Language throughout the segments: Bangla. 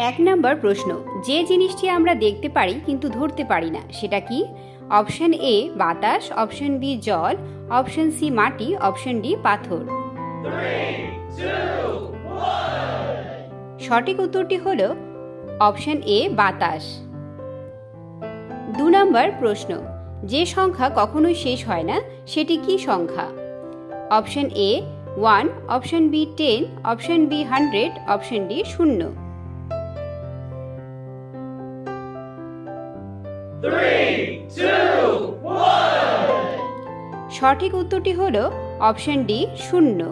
এক নম্বর প্রশ্ন, যে জিনিসটি আমরা দেখতে পারি কিন্তু ধরতে পারি না সেটা কি? অপশন এ বাতাস, অপশন বি জল, অপশন সি মাটি, অপশন ডি পাথর। 3, 2, 1 সঠিক উত্তরটি হল অপশন এ বাতাস। 2 নম্বর প্রশ্ন, যে সংখ্যা কখনোই শেষ হয় না সেটি কি সংখ্যা? Option A 1, option B 10, option B 100, option D 0। 3, 2, 1 সঠিক উত্তরটি হল অপশন ডি 0।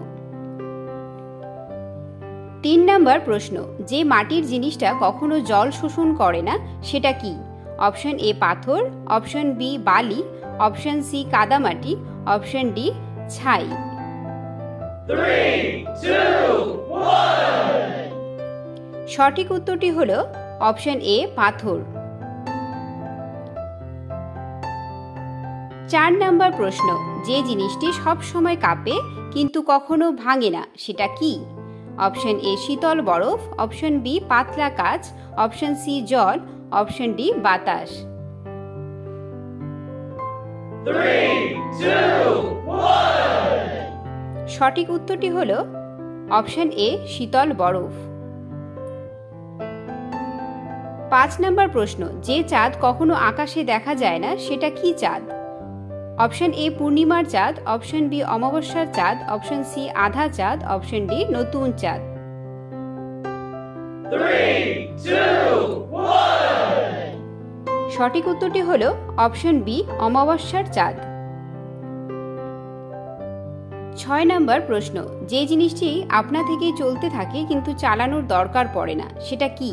3 নম্বর প্রশ্ন, যে মাটির জিনিসটা কখনো জল শোষণ করে না সেটা কি? অপশন এ পাথর, অপশন বি বালি, অপশন সি কাদামাটি, অপশন ডি ছাই। 3, 2, 1 সঠিক উত্তরটি হল অপশন এ পাথর। 4 নম্বর প্রশ্ন, যে জিনিসটি সব সময় কাঁপে কিন্তু কখনো ভাঙে না সেটা কি? অপশন এ শীতল বরফ, অপশন বি পাতলা কাঁচ, অপশন সি জল, অপশন ডি বাতাস। 3, 2, 1 সঠিক উত্তরটি হল অপশন এ শীতল বরফ। 5 নম্বর প্রশ্ন, যে চাঁদ কখনো আকাশে দেখা যায় না সেটা কি চাঁদ? অপশন এ পূর্ণিমার চাঁদ, অপশন বি অমাবস্যার চাঁদ, অপশন সি আধা চাঁদ, অপশন ডি নতুন চাঁদ। 3, 2, 1 সঠিক উত্তরটি হল অপশন বি অমাবস্যার চাঁদ। 6 নম্বর প্রশ্ন, যে জিনিসটি আপনা থেকেই চলতে থাকে কিন্তু চালানোর দরকার পড়ে না সেটা কি?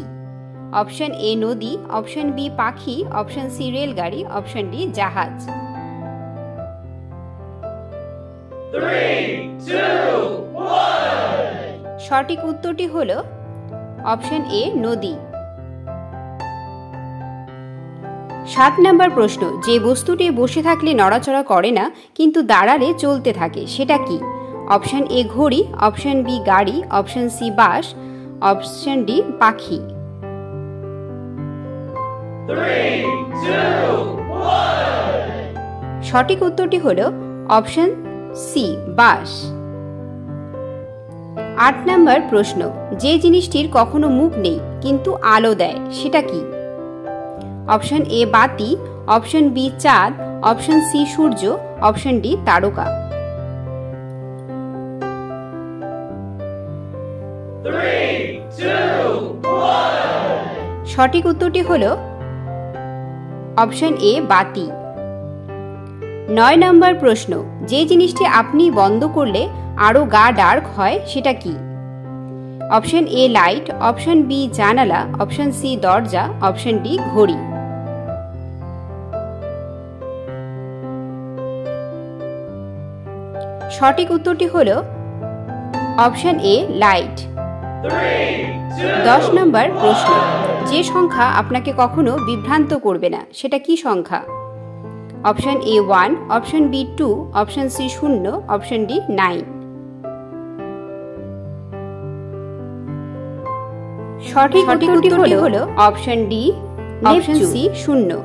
অপশন এ নদী, অপশন বি পাখি, অপশন সি রেলগাড়ি, অপশন ডি জাহাজ। 3, 2, 1 সঠিক উত্তরটি হল অপশন এ নদী। 7 নম্বর প্রশ্ন, যে বস্তুটি বসে থাকলে নড়াচড়া করে না কিন্তু দাঁড়ালে চলতে থাকে সেটা কি? অপশন এ ঘড়ি, অপশন বি গাড়ি, option C bus, option D পাখি। 3, 2, 1 সঠিক উত্তরটি হল অপশন সি বাস। 8 নম্বর প্রশ্ন, যে জিনিসটির কখনো মুখ নেই কিন্তু আলো দেয় সেটা কি? অপশন এ বাতি, অপশন বি চাঁদ, অপশন সি সূর্য, অপশন ডি তারকা। 3, 2, 1 সঠিক উত্তরটি হল অপশন এ বাতি। 9 নম্বর প্রশ্ন, যে জিনিসটি আপনি বন্ধ করলে আরো গা ডার্ক হয় সেটা কি? Option A light, option B জানালা, অপশন সি দরজা, অপশন ডি ঘড়ি। সঠিক উত্তরটি হল অপশন এ লাইট। 10 নম্বর প্রশ্ন, যে সংখ্যা আপনাকে কখনো বিভ্রান্ত করবে না সেটা কি সংখ্যা? Option A 1, option B 2, option C 0, option D 9। সঠিক উত্তরটি হল অপশন ডি, অপশন সি 0।